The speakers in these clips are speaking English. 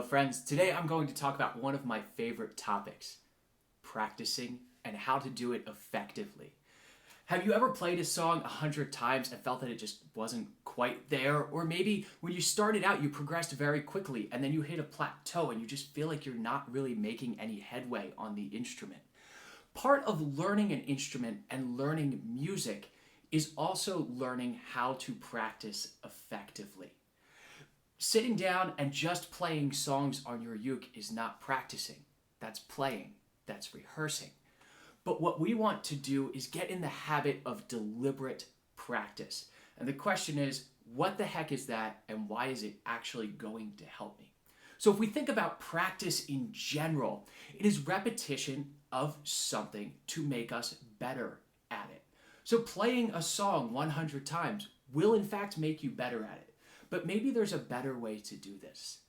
friends. Today I'm going to talk about one of my favorite topics, practicing and how to do it effectively. Have you ever played a song 100 times and felt that it just wasn't quite there? Or maybe when you started out, you progressed very quickly and then you hit a plateau and you just feel like you're not really making any headway on the instrument. Part of learning an instrument and learning music is also learning how to practice effectively. Sitting down and just playing songs on your uke is not practicing. That's playing. That's rehearsing. But what we want to do is get in the habit of deliberate practice. And the question is, what the heck is that and why is it actually going to help me? So if we think about practice in general, it is repetition of something to make us better at it. So playing a song 100 times will in fact make you better at it. But maybe there's a better way to do this.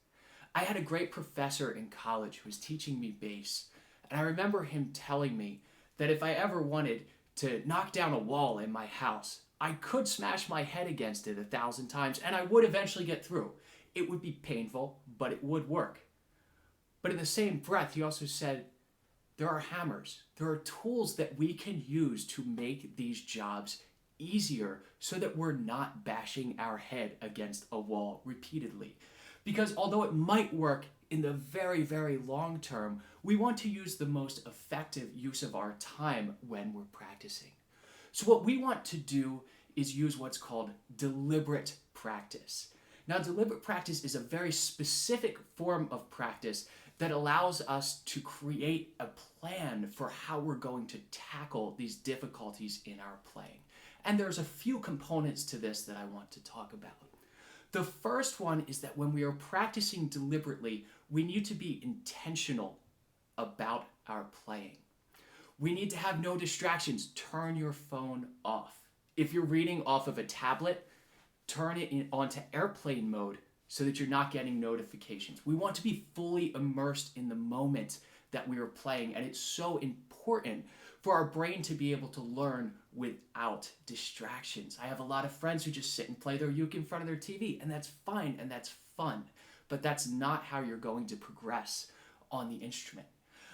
I had a great professor in college who was teaching me bass, and I remember him telling me that if I ever wanted to knock down a wall in my house, I could smash my head against it 1,000 times and I would eventually get through. It would be painful, but it would work. But in the same breath, he also said, there are hammers, there are tools that we can use to make these jobs easier so that we're not bashing our head against a wall repeatedly. Because although it might work in the very, very long term, we want to use the most effective use of our time when we're practicing. So what we want to do is use what's called deliberate practice. Now, deliberate practice is a very specific form of practice that allows us to create a plan for how we're going to tackle these difficulties in our playing. And there's a few components to this that I want to talk about. The first one is that when we are practicing deliberately, we need to be intentional about our playing. We need to have no distractions. Turn your phone off. If you're reading off of a tablet, turn it onto airplane mode so that you're not getting notifications. We want to be fully immersed in the moment that we are playing, and it's so important for our brain to be able to learn without distractions. I have a lot of friends who just sit and play their uke in front of their TV, and that's fine and that's fun, but that's not how you're going to progress on the instrument.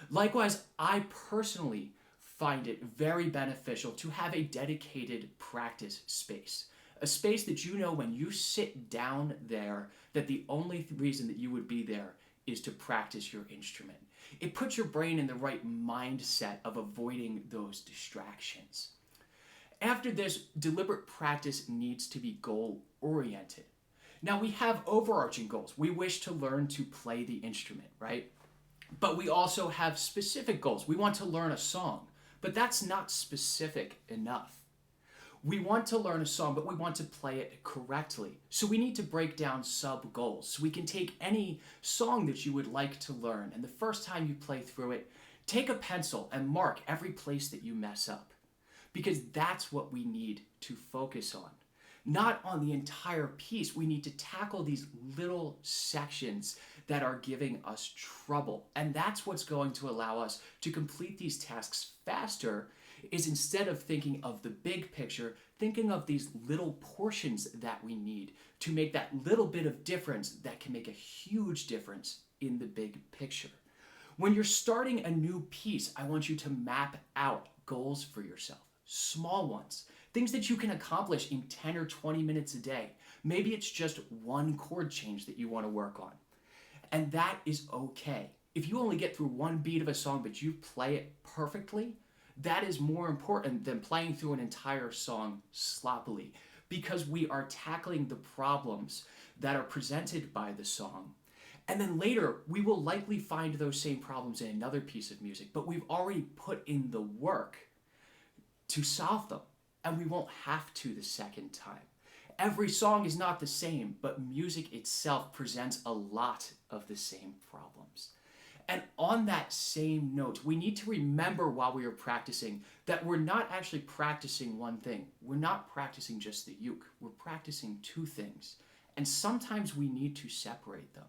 Likewise, I personally find it very beneficial to have a dedicated practice space. A space that you know when you sit down there that the only reason that you would be there is to practice your instrument. It puts your brain in the right mindset of avoiding those distractions. After this, deliberate practice needs to be goal-oriented. Now, we have overarching goals. We wish to learn to play the instrument, right? But we also have specific goals. We want to learn a song, but that's not specific enough. We want to learn a song, but we want to play it correctly. So we need to break down sub-goals. So we can take any song that you would like to learn, and the first time you play through it, take a pencil and mark every place that you mess up. Because that's what we need to focus on. Not on the entire piece. We need to tackle these little sections that are giving us trouble. And that's what's going to allow us to complete these tasks faster, is instead of thinking of the big picture, thinking of these little portions that we need to make that little bit of difference that can make a huge difference in the big picture. When you're starting a new piece, I want you to map out goals for yourself, small ones, things that you can accomplish in 10 or 20 minutes a day. Maybe it's just one chord change that you want to work on. And that is okay. If you only get through one beat of a song, but you play it perfectly, that is more important than playing through an entire song sloppily, because we are tackling the problems that are presented by the song. And then later, we will likely find those same problems in another piece of music, but we've already put in the work to solve them, and we won't have to the second time. Every song is not the same, but music itself presents a lot of the same problems. And on that same note, we need to remember while we are practicing that we're not actually practicing one thing. We're not practicing just the uke. We're practicing two things. And sometimes we need to separate them.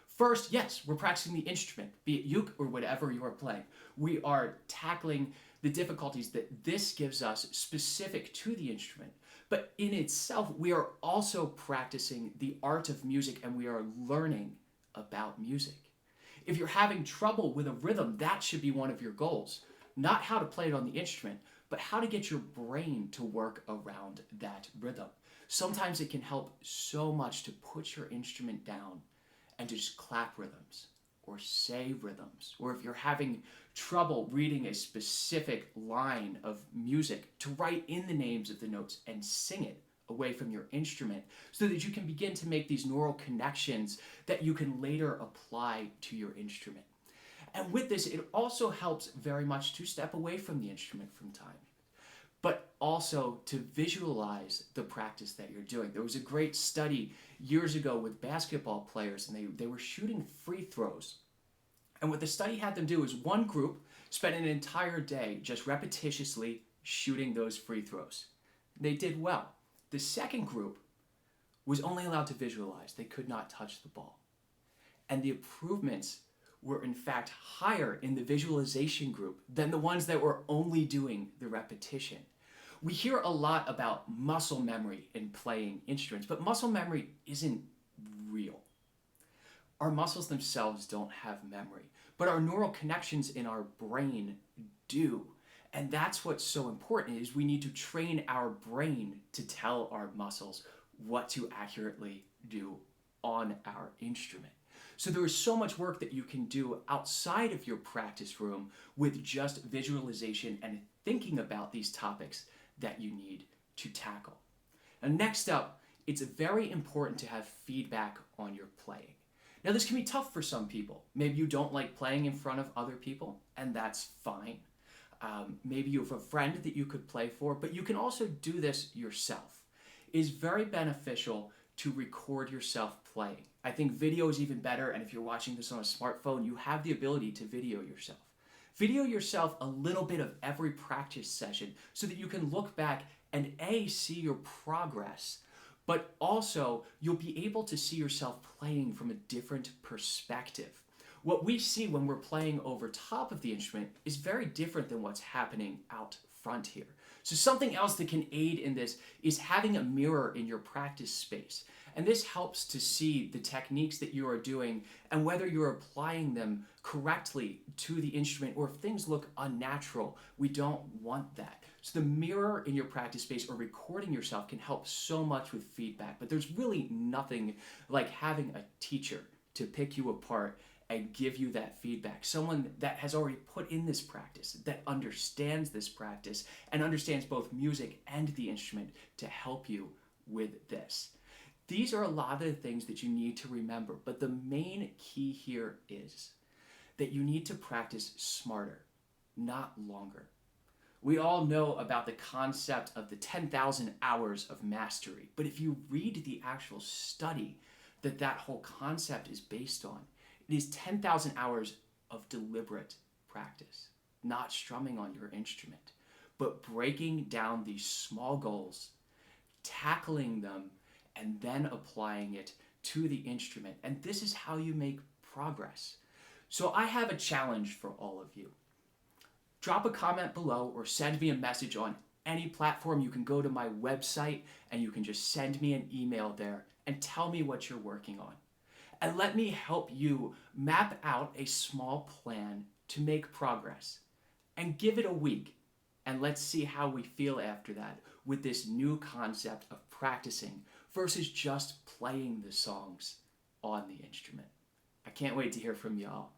First, yes, we're practicing the instrument, be it uke or whatever you are playing. We are tackling the difficulties that this gives us specific to the instrument. But in itself, we are also practicing the art of music, and we are learning about music. If you're having trouble with a rhythm, that should be one of your goals. Not how to play it on the instrument, but how to get your brain to work around that rhythm. Sometimes it can help so much to put your instrument down and to just clap rhythms or say rhythms. Or if you're having trouble reading a specific line of music, to write in the names of the notes and sing it away from your instrument so that you can begin to make these neural connections that you can later apply to your instrument. And with this, it also helps very much to step away from the instrument from time, but also to visualize the practice that you're doing. There was a great study years ago with basketball players, and they were shooting free throws. And what the study had them do is one group spent an entire day just repetitiously shooting those free throws. They did well. The second group was only allowed to visualize. They could not touch the ball. And the improvements were in fact higher in the visualization group than the ones that were only doing the repetition. We hear a lot about muscle memory in playing instruments, but muscle memory isn't real. Our muscles themselves don't have memory, but our neural connections in our brain do. And that's what's so important, is we need to train our brain to tell our muscles what to accurately do on our instrument. So there is so much work that you can do outside of your practice room with just visualization and thinking about these topics that you need to tackle. And next up, it's very important to have feedback on your playing. Now, this can be tough for some people. Maybe you don't like playing in front of other people, and that's fine. Maybe you have a friend that you could play for, but you can also do this yourself. It is very beneficial to record yourself playing. I think video is even better, and if you're watching this on a smartphone, you have the ability to video yourself. Video yourself a little bit of every practice session so that you can look back and see your progress, but also you'll be able to see yourself playing from a different perspective. What we see when we're playing over top of the instrument is very different than what's happening out front here. So something else that can aid in this is having a mirror in your practice space. And this helps to see the techniques that you are doing and whether you're applying them correctly to the instrument, or if things look unnatural, we don't want that. So the mirror in your practice space or recording yourself can help so much with feedback, but there's really nothing like having a teacher to pick you apart and give you that feedback. Someone that has already put in this practice, that understands this practice and understands both music and the instrument to help you with this. These are a lot of the things that you need to remember, but the main key here is that you need to practice smarter, not longer. We all know about the concept of the 10,000 hours of mastery, but if you read the actual study that whole concept is based on, it is 10,000 hours of deliberate practice, not strumming on your instrument, but breaking down these small goals, tackling them, and then applying it to the instrument. And this is how you make progress. So I have a challenge for all of you. Drop a comment below or send me a message on any platform. You can go to my website and you can just send me an email there and tell me what you're working on. And let me help you map out a small plan to make progress. And give it a week. And let's see how we feel after that with this new concept of practicing versus just playing the songs on the instrument. I can't wait to hear from y'all.